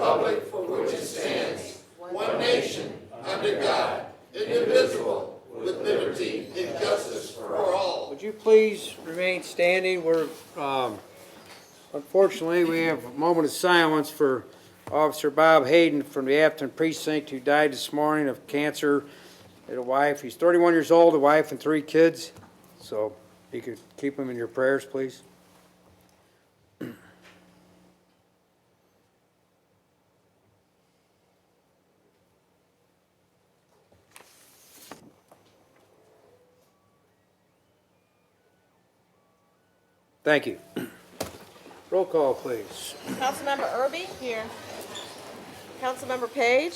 republic for which it stands, one nation, under God, indivisible, with liberty and justice for all. Would you please remain standing? Unfortunately, we have a moment of silence for Officer Bob Hayden from the Afton Precinct, who died this morning of cancer. He had a wife. He's 31 years old, a wife and 3 kids. So if you could keep him in your prayers, please. Thank you. Roll call, please. Councilmember Erby? Here. Councilmember Page?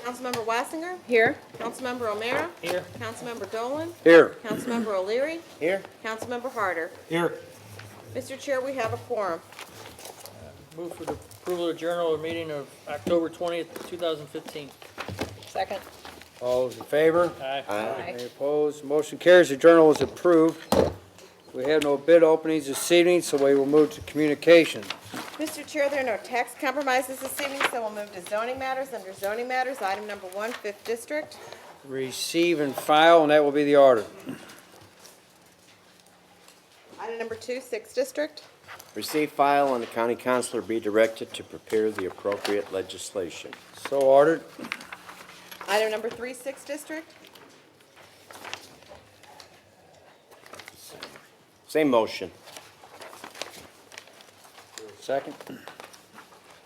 Councilmember Wassinger? Here. Councilmember O'Meara? Here. Councilmember Dolan? Here. Councilmember O'Leary? Here. Councilmember Harder? Here. Mr. Chair, we have a quorum. Move for the approval of journal of meeting of October 20th, 2015. Second. All those in favor? Aye. Any opposed? Motion carries. The journal is approved. We have no bid openings this evening, so we will move to communication. Mr. Chair, there are no tax compromises this evening, so we'll move to zoning matters. Under zoning matters, item number 1, 5th District. Receive and file, and that will be the order. Item number 2, 6th District. Receive, file, and the county councilor be directed to prepare the appropriate legislation. So ordered. Item number 3, 6th District. Same motion. Second.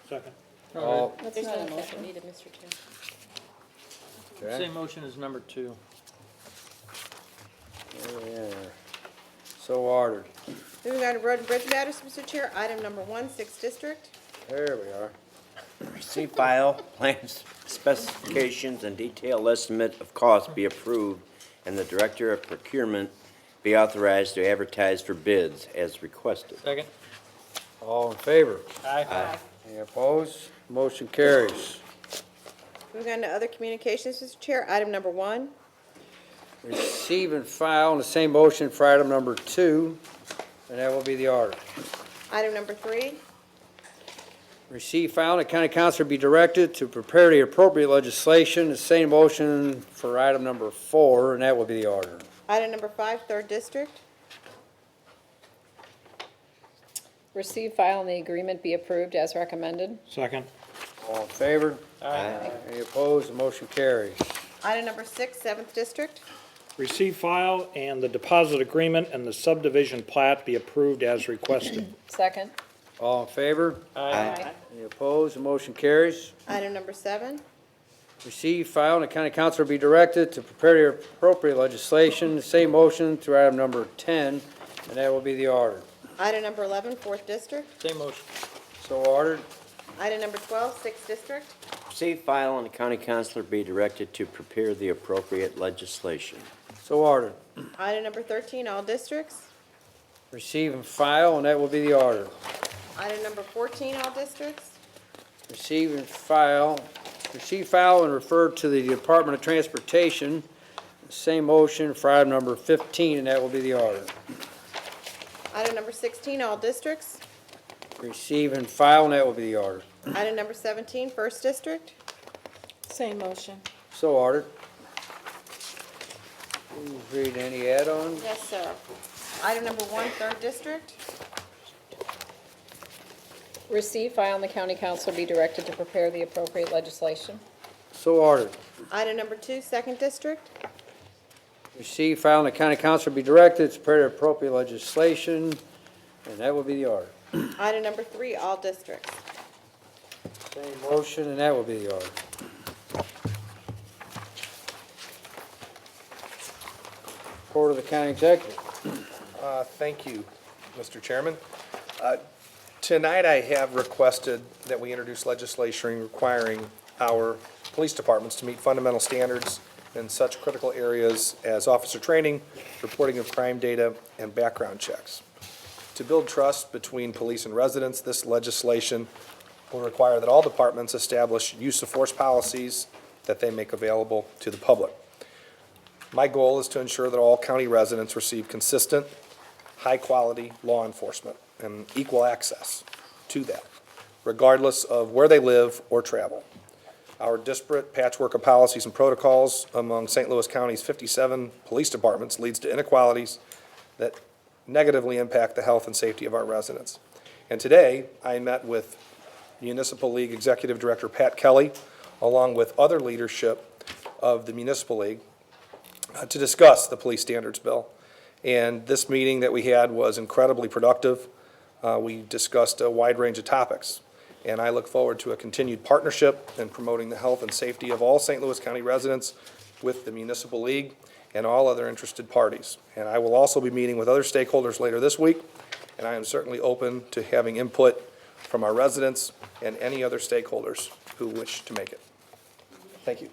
Second. All, There's no motion needed, Mr. Chair. okay. Same motion as number 2. Yeah. So ordered. Moving on to road and bridge matters, Mr. Chair. Item number 1, 6th District. There we are. Receive, file, plans, specifications, and detailed estimate of cost be approved, and the director of procurement be authorized to advertise for bids as requested. Second. All in favor? Aye. Any opposed? Motion carries. Moving on to other communications, Mr. Chair. Item number 1. Receive and file, and the same motion for item number 2, and that will be the order. Item number 3. Receive, file, and the county councilor be directed to prepare the appropriate legislation. The same motion for item number 4, and that will be the order. Item number 5, 3rd District. Receive, file, and the agreement be approved as recommended. Second. All in favor? Aye. Any opposed? The motion carries. Item number 6, 7th District. Receive, file, and the deposit agreement and the subdivision plat be approved as requested. Second. All in favor? Aye. Any opposed? The motion carries. Item number 7. Receive, file, and the county councilor be directed to prepare the appropriate legislation. The same motion through item number 10, and that will be the order. Item number 11, 4th District. Same motion. So ordered. Item number 12, 6th District. Receive, file, and the county councilor be directed to prepare the appropriate legislation. So ordered. Item number 13, all districts. Receive and file, and that will be the order. Item number 14, all districts. Receive, file, and refer to the Department of Transportation. Same motion for item number 15, and that will be the order. Item number 16, all districts. Receive and file, and that will be the order. Item number 17, 1st District. Same motion. So ordered. Please read any add-ons. Yes, sir. Item number 1, 3rd District. Receive, file, and the county council be directed to prepare the appropriate legislation. So ordered. Item number 2, 2nd District. Receive, file, and the county council be directed to prepare the appropriate legislation, and that will be the order. Item number 3, all districts. Same motion, and that will be the order. Report of the county executive. Thank you, Mr. Chairman. Tonight, I have requested that we introduce legislation requiring our police departments to meet fundamental standards in such critical areas as officer training, reporting of crime data, and background checks. To build trust between police and residents, this legislation will require that all departments establish use of force policies that they make available to the public. My goal is to ensure that all county residents receive consistent, high-quality law enforcement and equal access to that. regardless of where they live or travel. Our disparate patchwork of policies and protocols among St. Louis County's 57 police departments leads to inequalities that negatively impact the health and safety of our residents. And today, I met with Municipal League Executive Director Pat Kelly, along with other leadership of the Municipal League, to discuss the police standards bill. And this meeting that we had was incredibly productive. We discussed a wide range of topics. And I look forward to a continued partnership in promoting the health and safety of all St. Louis County residents with the Municipal League and all other interested parties. And I will also be meeting with other stakeholders later this week, and I am certainly open to having input from our residents and any other stakeholders who wish to make it. Thank you.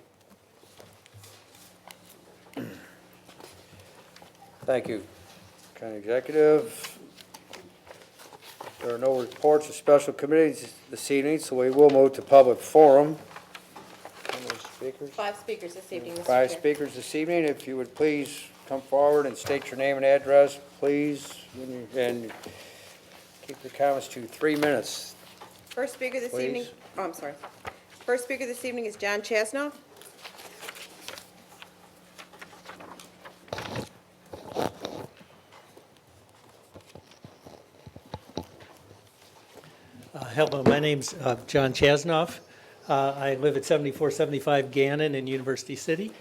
Thank you, County Executive. There are no reports of special committees this evening, so we will move to public forum. How many speakers? 5 speakers this evening, Mr. Chair. 5 speakers this evening. If you would please come forward and state your name and address, please, and keep your comments to 3 minutes. First speaker this Please. evening, oh, I'm sorry. First speaker this evening is John Chasnoff. Hello, my name's John Chasnoff. I live at 7475 Gannon in University City,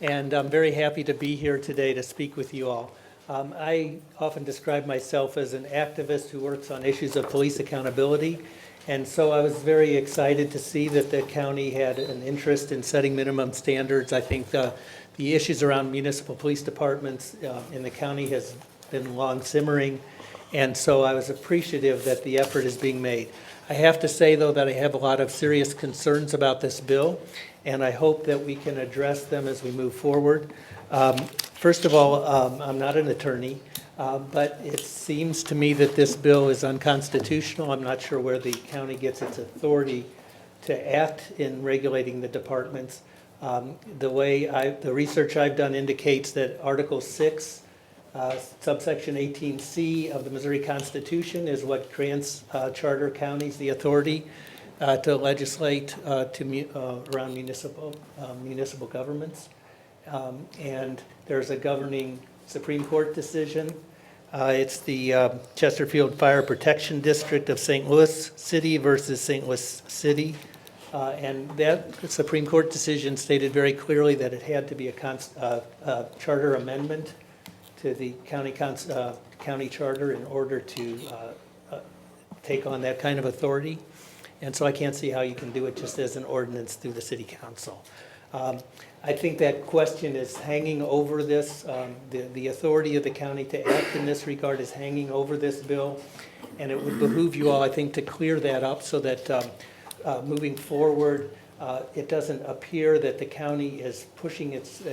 and I'm very happy to be here today to speak with you all. I often describe myself as an activist who works on issues of police accountability, and so I was very excited to see that the county had an interest in setting minimum standards. I think the issues around municipal police departments in the county has been long simmering, and so I was appreciative that the effort is being made. I have to say, though, that I have a lot of serious concerns about this bill, and I hope that we can address them as we move forward. First of all, I'm not an attorney, but it seems to me that this bill is unconstitutional. I'm not sure where the county gets its authority to act in regulating the departments. The research I've done indicates that Article 6, subsection 18C of the Missouri Constitution is what grants charter counties the authority to legislate around municipal governments. And there's a governing Supreme Court decision. It's the Chesterfield Fire Protection District of St. Louis City versus St. Louis City. And that Supreme Court decision stated very clearly that it had to be a charter amendment to the county charter in order to take on that kind of authority. And so I can't see how you can do it just as an ordinance through the city council. I think that question is hanging over this. The authority of the county to act in this regard is hanging over this bill. And it would behoove you all, I think, to clear that up so that moving forward, it doesn't appear that the county is pushing its,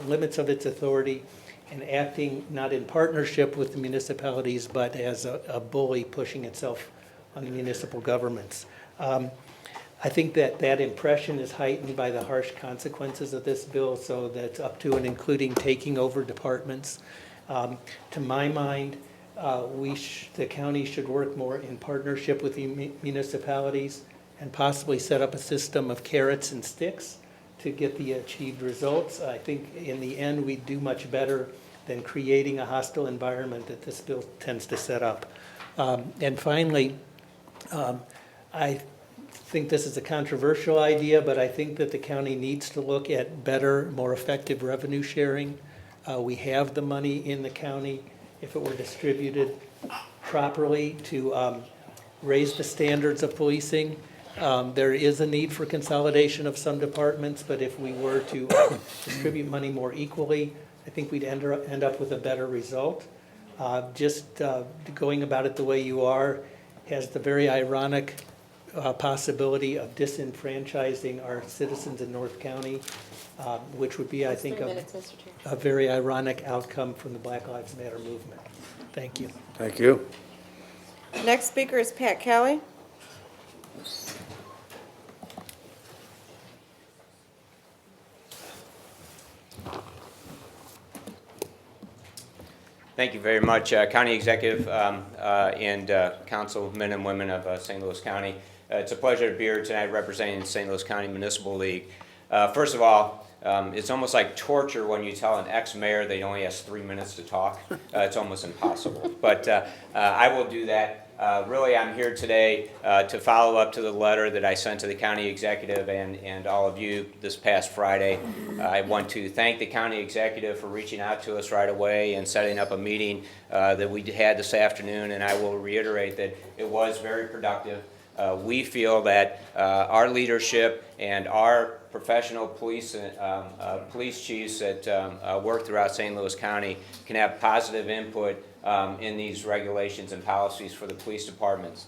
limits of its authority and acting not in partnership with the municipalities, but as a bully pushing itself on the municipal governments. I think that impression is heightened by the harsh consequences of this bill, so that's up to and including taking over departments. To my mind, the county should work more in partnership with the municipalities and possibly set up a system of carrots and sticks to get the achieved results. I think in the end, we do much better than creating a hostile environment that this bill tends to set up. And finally, I think this is a controversial idea, but I think that the county needs to look at better, more effective revenue sharing. We have the money in the county, if it were distributed properly, to raise the standards of policing. There is a need for consolidation of some departments, but if we were to distribute money more equally, I think we'd end up with a better result. Going about it the way you are has the very ironic possibility of disenfranchising our citizens in North County, which would be, I think, 3 minutes, Mr. Chair. a very ironic outcome from the Black Lives Matter movement. Thank you. Thank you. Next speaker is Pat Kelly. Thank you very much, County Executive and councilmen and women of St. Louis County. It's a pleasure to be here tonight representing the St. Louis County Municipal League. First of all, it's almost like torture when you tell an ex-mayor that he only has 3 minutes to talk. It's almost impossible, but I will do that. Really, I'm here today to follow up to the letter that I sent to the county executive and all of you this past Friday. I want to thank the county executive for reaching out to us right away and setting up a meeting that we had this afternoon, and I will reiterate that it was very productive. We feel that our leadership and our professional police chiefs that work throughout St. Louis County can have positive input in these regulations and policies for the police departments.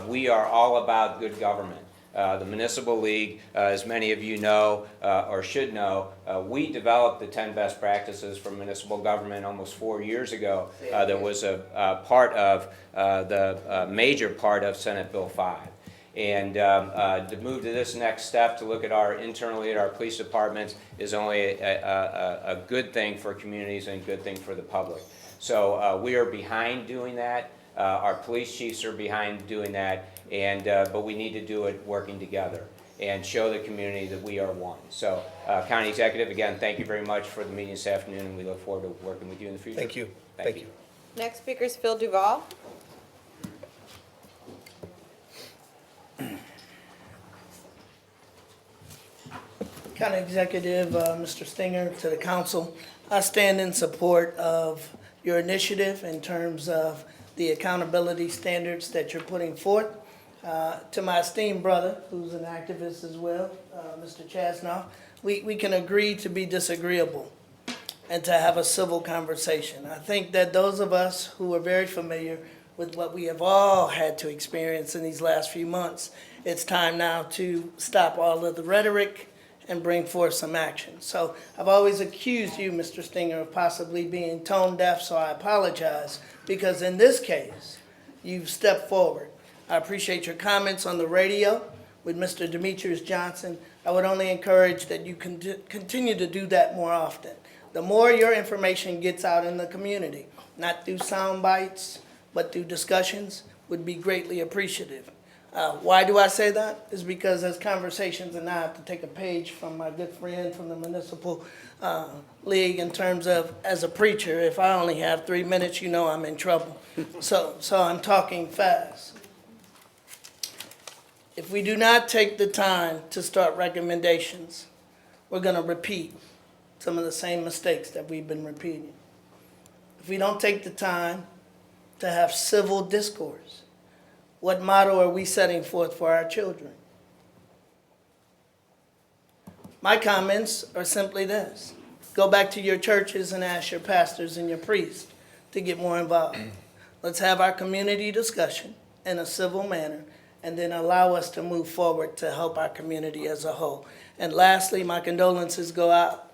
We are all about good government. The Municipal League, as many of you know or should know, we developed the 10 best practices for municipal government almost 4 years ago. That was a part of the major part of Senate Bill 5. And to move to this next step, to look at internally at our police departments is only a good thing for communities and a good thing for the public. So we are behind doing that. Our police chiefs are behind doing that, but we need to do it working together and show the community that we are one. So County Executive, again, thank you very much for the meeting this afternoon, and we look forward to working with you in the future. Thank you. Thank you. Next speaker is Phil Duval. County Executive, Mr. Stinger, to the council, I stand in support of your initiative in terms of the accountability standards that you're putting forth. To my esteemed brother, who's an activist as well, Mr. Chasnoff, we can agree to be disagreeable and to have a civil conversation. I think that those of us who are very familiar with what we have all had to experience in these last few months, it's time now to stop all of the rhetoric and bring forth some action. So I've always accused you, Mr. Stinger, of possibly being tone deaf, so I apologize, because in this case, you've stepped forward. I appreciate your comments on the radio with Mr. Demetrius Johnson. I would only encourage that you continue to do that more often. The more your information gets out in the community, not through sound bites, but through discussions, would be greatly appreciative. Why do I say that? Is because as conversations, and I have to take a page from my good friend from the Municipal League in terms of, as a preacher, if I only have 3 minutes, you know I'm in trouble. So I'm talking fast. If we do not take the time to start recommendations, we're going to repeat some of the same mistakes that we've been repeating. If we don't take the time to have civil discourse, what motto are we setting forth for our children? My comments are simply this. Go back to your churches and ask your pastors and your priests to get more involved. Let's have our community discussion in a civil manner, and then allow us to move forward to help our community as a whole. And lastly, my condolences go out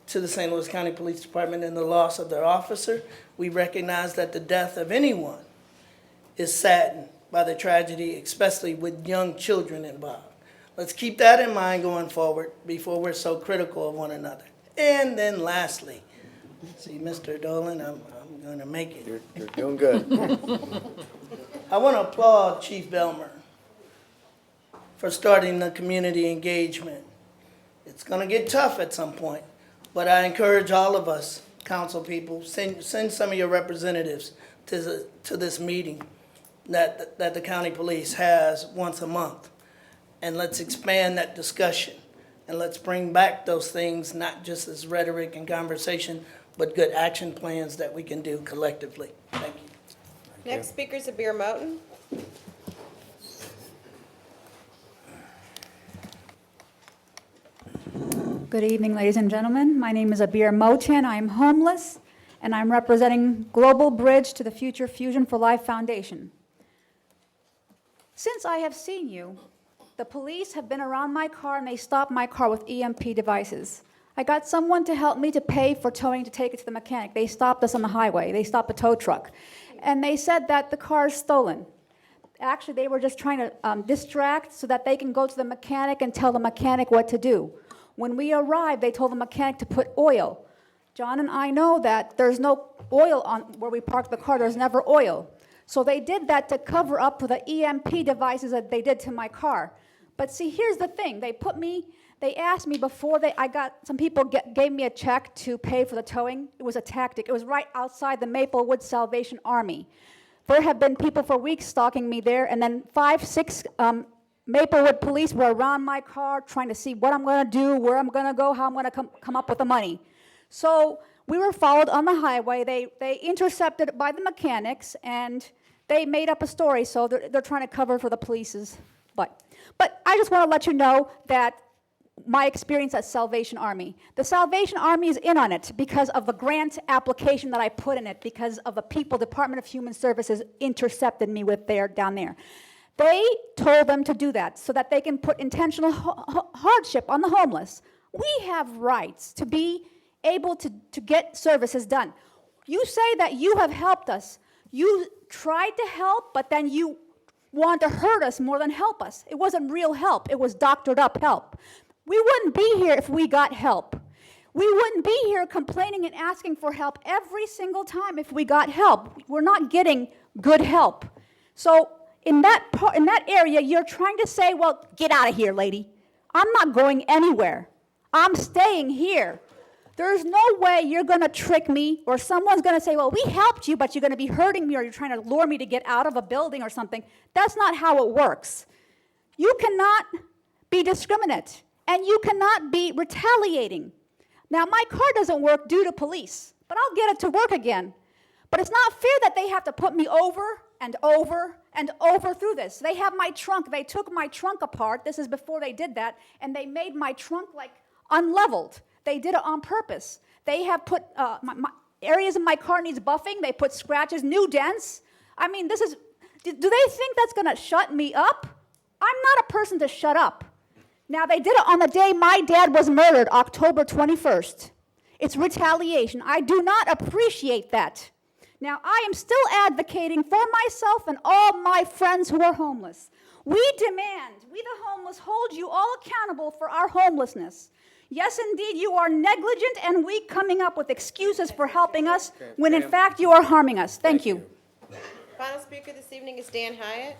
to the St. Louis County Police Department in the loss of their officer. We recognize that the death of anyone is saddened by the tragedy, especially with young children involved. Let's keep that in mind going forward before we're so critical of one another. And then lastly, see, Mr. Dolan, I'm going to make it. You're doing good. I want to applaud Chief Belmer for starting the community engagement. It's going to get tough at some point, but I encourage all of us, council people, send some of your representatives to this meeting that the county police has once a month. And let's expand that discussion. And let's bring back those things, not just as rhetoric and conversation, but good action plans that we can do collectively. Thank you. Next speaker is Abir Moten. Good evening, ladies and gentlemen. My name is Abir Moten. I'm homeless, and I'm representing Global Bridge to the Future Fusion for Life Foundation. Since I have seen you, the police have been around my car and they stopped my car with EMP devices. I got someone to help me to pay for towing to take it to the mechanic. They stopped us on the highway. They stopped a tow truck. And they said that the car is stolen. Actually, they were just trying to distract so that they can go to the mechanic and tell the mechanic what to do. When we arrived, they told the mechanic to put oil John and I know that there's no oil on where we parked the car. There's never oil. So they did that to cover up for the EMP devices that they did to my car. But see, here's the thing. They asked me before some people gave me a check to pay for the towing. It was a tactic. It was right outside the Maplewood Salvation Army. There have been people for weeks stalking me there, and then 5, 6 Maplewood police were around my car trying to see what I'm going to do, where I'm going to go, how I'm going to come up with the money. So we were followed on the highway. They intercepted by the mechanics, and they made up a story, so they're trying to cover for the police's butt. But I just want to let you know that my experience at Salvation Army. The Salvation Army is in on it because of the grant application that I put in it, because of the people Department of Human Services intercepted me with down there. They told them to do that so that they can put intentional hardship on the homeless. We have rights to be able to get services done. You say that you have helped us. You tried to help, but then you want to hurt us more than help us. It wasn't real help. It was doctored up help. We wouldn't be here if we got help. We wouldn't be here complaining and asking for help every single time if we got help. We're not getting good help. So in that area, you're trying to say, well, get out of here, lady. I'm not going anywhere. I'm staying here. There's no way you're going to trick me, or someone's going to say, well, we helped you, but you're going to be hurting me, or you're trying to lure me to get out of a building or something. That's not how it works. You cannot be discriminate, and you cannot be retaliating. Now, my car doesn't work due to police, but I'll get it to work again. But it's not fair that they have to put me over and over and over through this. They have my trunk. They took my trunk apart. This is before they did that, and they made my trunk like unleveled. They did it on purpose. They have put areas of my car needs buffing. They put scratches, new dents. I mean, do they think that's going to shut me up? I'm not a person to shut up. Now, they did it on the day my dad was murdered, October 21st. It's retaliation. I do not appreciate that. Now, I am still advocating for myself and all my friends who are homeless. We demand, we the homeless, hold you all accountable for our homelessness. Yes, indeed, you are negligent and weak, coming up with excuses for helping us when, in fact, you are harming us. Thank you. Final speaker this evening is Dan Hyatt.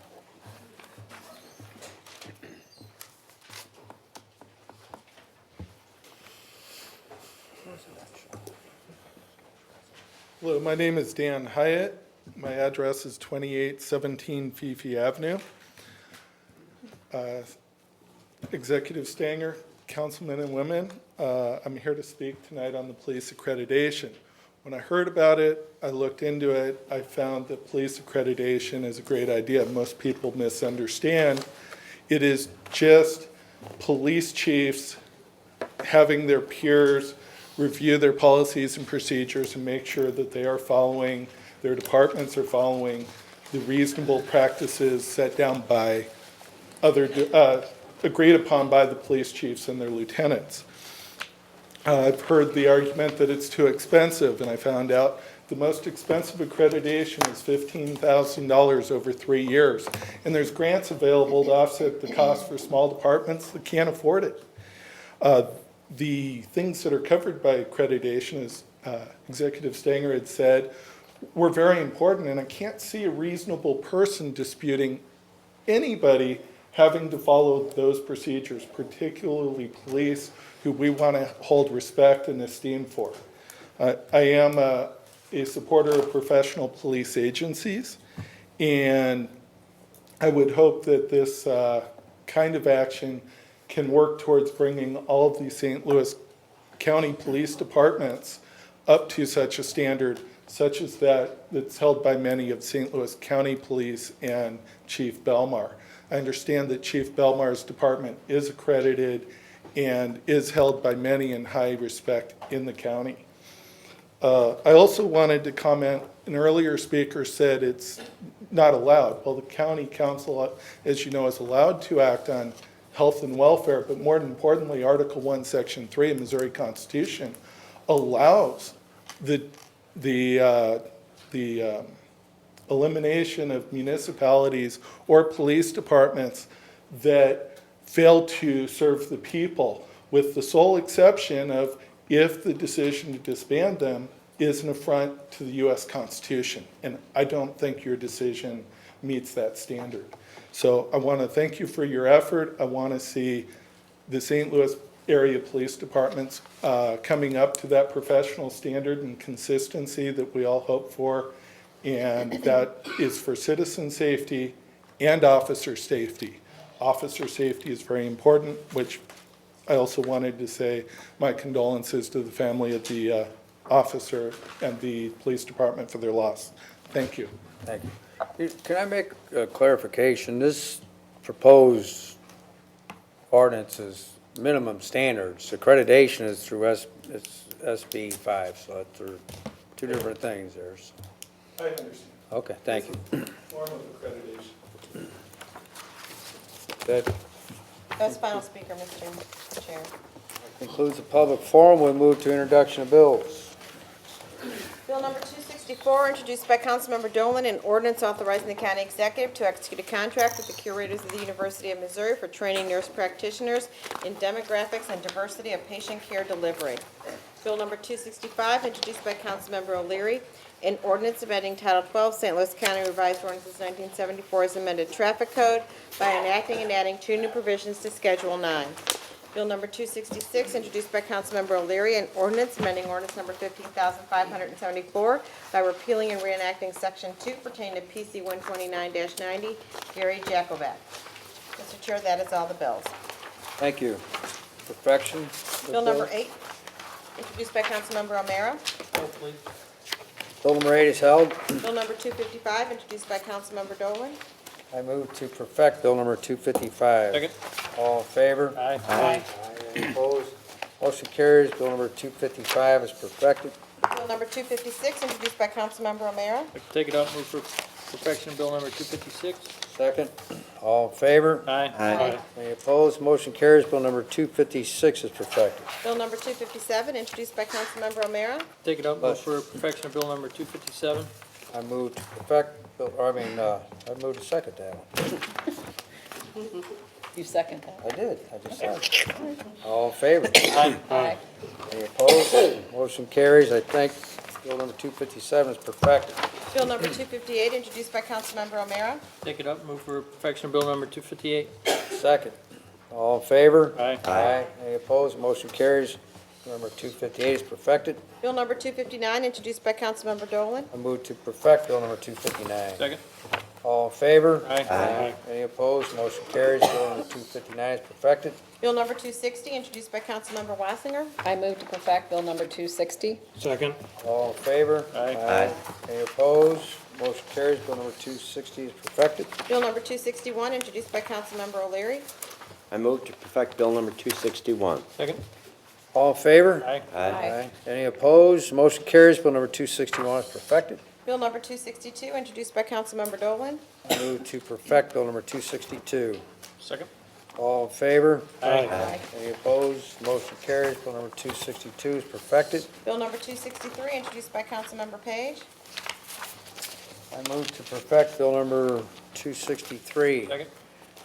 Hello, my name is Dan Hyatt. My address is 2817 Fifi Avenue. Executive Stanger, councilmen and women, I'm here to speak tonight on the police accreditation. When I heard about it, I looked into it. I found that police accreditation is a great idea. Most people misunderstand. It is just police chiefs having their peers review their policies and procedures and make sure that they are following, their departments are following the reasonable practices set down by agreed upon by the police chiefs and their lieutenants. I've heard the argument that it's too expensive, and I found out the most expensive accreditation is $15,000 over 3 years. And there's grants available to offset the cost for small departments that can't afford it. The things that are covered by accreditation, as Executive Stanger had said, were very important, and I can't see a reasonable person disputing anybody having to follow those procedures, particularly police, who we want to hold respect and esteem for. I am a supporter of professional police agencies, and I would hope that this kind of action can work towards bringing all of the St. Louis County Police Departments up to such a standard, such as that's held by many of St. Louis County Police and Chief Belmar. I understand that Chief Belmar's department is accredited and is held by many in high respect in the county. I also wanted to comment, an earlier speaker said it's not allowed. Well, the county council, as you know, is allowed to act on health and welfare, but more importantly, Article 1, Section 3 of the Missouri Constitution allows the elimination of municipalities or police departments that fail to serve the people, with the sole exception of if the decision to disband them is an affront to the U.S. Constitution. And I don't think your decision meets that standard. So I want to thank you for your effort. I want to see the St. Louis area police departments coming up to that professional standard and consistency that we all hope for. And that is for citizen safety and officer safety. Officer safety is very important, which I also wanted to say my condolences to the family of the officer and the police department for their loss. Thank you. Thank you. Can I make a clarification? This proposed ordinance is minimum standards. Accreditation is through it's SB 5, so there are two different things there. So. I understand. Okay, thank you. Form of accreditation. That That's final speaker, Mr. Chair. concludes the public forum. We'll move to introduction of bills. Bill number 264, introduced by Councilmember Dolan, an ordinance authorizing the county executive to execute a contract with the curators of the University of Missouri for training nurse practitioners in demographics and diversity of patient care delivery. Bill number 265, introduced by Councilmember O'Leary, an ordinance amending Title 12 St. Louis County Revised Ordinances 1974 as amended traffic code by enacting and adding two new provisions to Schedule 9. Bill number 266, introduced by Councilmember O'Leary, an ordinance amending ordinance number 15,574 by repealing and reenacting Section 2 pertaining to PC 129-90, Gary Jacobat. Mr. Chair, that is all the bills. Thank you. Perfection. Bill number 8, introduced by Councilmember O'Meara. Bill number 8 is held. Bill number 255, introduced by Councilmember Dolan. I move to perfect bill number 255. Second. All in favor? Aye. Any opposed? Motion carries. Bill number 255 is perfected. Bill number 256, introduced by Councilmember O'Meara. I'd like to take it up, move for perfection of bill number 256. Second. All in favor? Aye. Any opposed? Motion carries. Bill number 256 is perfected. Bill number 257, introduced by Councilmember O'Meara. Take it up, move for perfection of bill number 257. I move to perfect, I moved to second that one. You second that? I did, I just said. All in favor? Aye. Any opposed? Motion carries. I think bill number 257 is perfected. Bill number 258, introduced by Councilmember O'Meara. Take it up, move for perfection of bill number 258. Second. All in favor? Aye. Any opposed? Motion carries. Number 258 is perfected. Bill number 259, introduced by Councilmember Dolan. I move to perfect bill number 259. Second. All in favor? Aye. Any opposed? Motion carries. Bill number 259 is perfected. Bill number 260, introduced by Councilmember Wassinger. I move to perfect bill number 260. Second. All in favor? Aye. Any opposed? Motion carries. Bill number 260 is perfected. Bill number 261, introduced by Councilmember O'Leary. I move to perfect bill number 261. Second. All in favor? Aye. Any opposed? Motion carries. Bill number 261 is perfected. Bill number 262, introduced by Councilmember Dolan. I move to perfect bill number 262. Second. All in favor? Aye. Any opposed? Motion carries. Bill number 262 is perfected. Bill number 263, introduced by Councilmember Page. I move to perfect bill number 263. Second.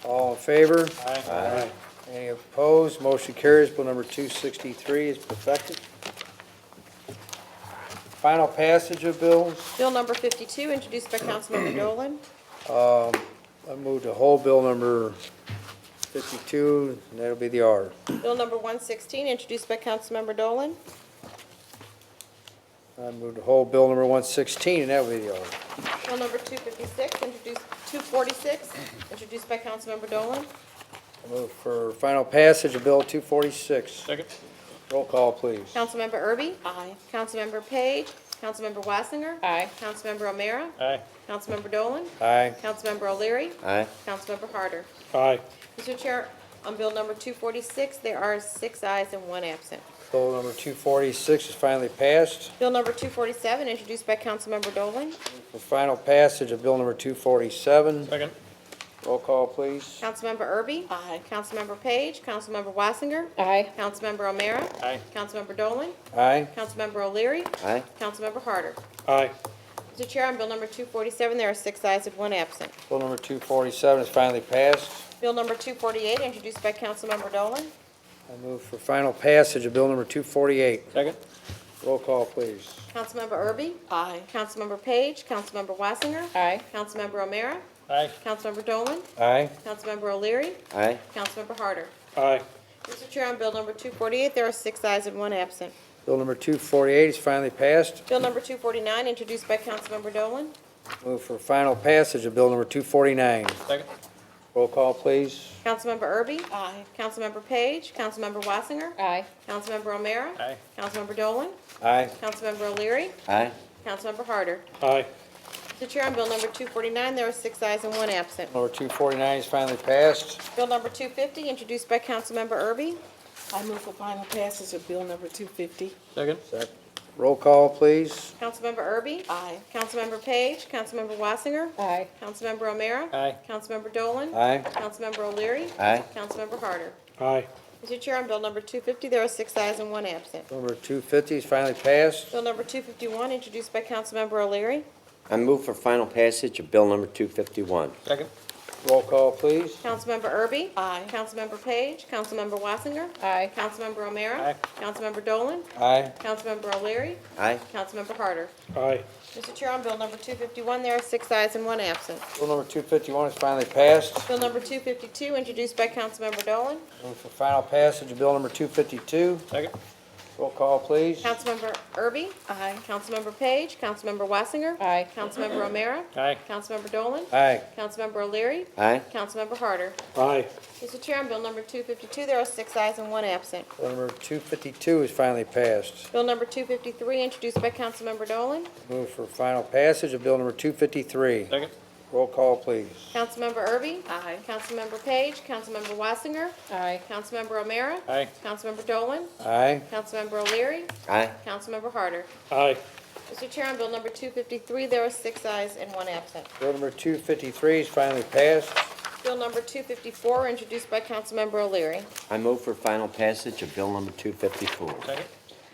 All in favor? Aye. Any opposed? Motion carries. Bill number 263 is perfected. Final passage of bills. Bill number 52, introduced by Councilmember Dolan. I move to hold bill number 52, and that'll be the order. Bill number 116, introduced by Councilmember Dolan. I move to hold bill number 116, and that will be the order. Bill number 246, introduced by Councilmember Dolan. I move for final passage of bill 246. Second. Roll call, please. Councilmember Erby? Aye. Councilmember Page? Councilmember Wassinger? Aye. Councilmember O'Meara? Aye. Councilmember Dolan? Aye. Councilmember O'Leary? Aye. Councilmember Harder? Aye. Mr. Chair, on bill number 246, there are 6 ayes and 1 absent. Bill number 246 is finally passed. Bill number 247, introduced by Councilmember Dolan. For final passage of bill number 247. Second. Roll call, please. Councilmember Erby? Aye. Councilmember Page? Councilmember Wassinger? Aye. Councilmember O'Meara? Aye. Councilmember Dolan? Aye. Councilmember O'Leary? Aye. Councilmember Harder? Aye. Mr. Chair, on bill number 247, there are 6 ayes and 1 absent. Bill number 247 is finally passed. Bill number 248, introduced by Councilmember Dolan. I move for final passage of bill number 248. Second? Roll call, please. Councilmember Erby? Aye. Councilmember Page? Councilmember Wassinger? Aye. Councilmember O'Meara? Aye. Councilmember Dolan? Aye. Councilmember O'Leary? Aye. Councilmember Harder? Aye. Mr. Chair, on bill number 248, there are 6 ayes and 1 absent. Bill number 248 is finally passed. Bill number 249, introduced by Councilmember Dolan. Move for final passage of bill number 249. Second? Roll call, please. Councilmember Erby? Aye. Councilmember Page? Councilmember Wassinger? Aye. Councilmember O'Meara? Aye. Councilmember Dolan? Aye. Councilmember O'Leary? Aye. Councilmember Harder? Aye. Mr. Chair, on bill number 249, there are 6 ayes and 1 absent. Number 249 is finally passed. Bill number 250, introduced by Councilmember Erby. I move for final passage of bill number 250. Second? Roll call, please. Councilmember Erby? Aye. Councilmember Page? Councilmember Wassinger? Aye. Councilmember O'Meara? Aye. Councilmember Dolan? Aye. Councilmember O'Leary? Aye. Councilmember Harder? Aye. Mr. Chair, on bill number 250, there are 6 ayes and 1 absent. Number 250 is finally passed. Bill number 251, introduced by Councilmember O'Leary. I move for final passage of bill number 251. Second? Roll call, please. Councilmember Erby? Aye. Councilmember Page? Councilmember Wassinger? Aye. Councilmember O'Meara? Aye. Councilmember Dolan? Aye. Councilmember O'Leary? Aye. Councilmember Harder? Aye. Mr. Chair, on bill number 251, there are 6 ayes and 1 absent. Bill number 251 is finally passed. Bill number 252, introduced by Councilmember Dolan. Move for final passage of bill number 252. Second? Roll call, please. Councilmember Erby? Aye. Councilmember Page? Councilmember Wassinger? Aye. Councilmember O'Meara? Aye. Councilmember Dolan? Aye. Councilmember O'Leary? Aye. Councilmember Harder? Aye. Mr. Chair, on bill number 252, there are 6 ayes and 1 absent. Bill number 252 is finally passed. Bill number 253, introduced by Councilmember Dolan. Move for final passage of bill number 253. Second? Roll call, please. Councilmember Erby? Aye. Councilmember Page? Councilmember Wassinger? Aye. Councilmember O'Meara? Aye. Councilmember Dolan? Aye. Councilmember O'Leary? Aye. Councilmember Harder? Aye. Mr. Chair, on bill number 253, there are 6 ayes and 1 absent. Bill number 253 is finally passed. Bill number 254, introduced by Councilmember O'Leary. I move for final passage of bill number 254. Second?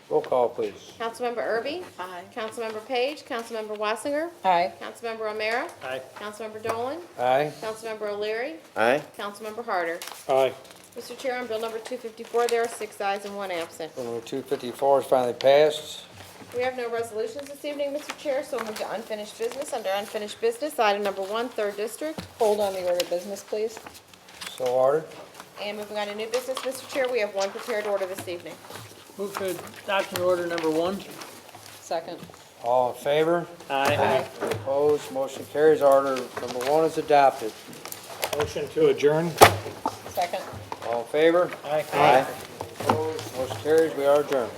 Roll call, please. Councilmember Erby? Aye. Councilmember Page? Councilmember Wassinger? Aye. Councilmember O'Meara? Aye. Councilmember Dolan? Aye. Councilmember O'Leary? Aye. Councilmember Harder? Aye. Mr. Chair, on bill number 254, there are 6 ayes and 1 absent. Bill number 254 is finally passed. We have no resolutions this evening, Mr. Chair, so we'll move to unfinished business. Under unfinished business, item number 1, 3rd District. Hold on the order of business, please. So ordered. And moving on to new business, Mr. Chair, we have 1 prepared order this evening. Move for adoption order number 1. Second. All in favor? Aye. Opposed? Motion carries. Order number 1 is adopted. Motion to adjourn? Second. All in favor? Aye. Opposed? Motion carries. We are adjourned.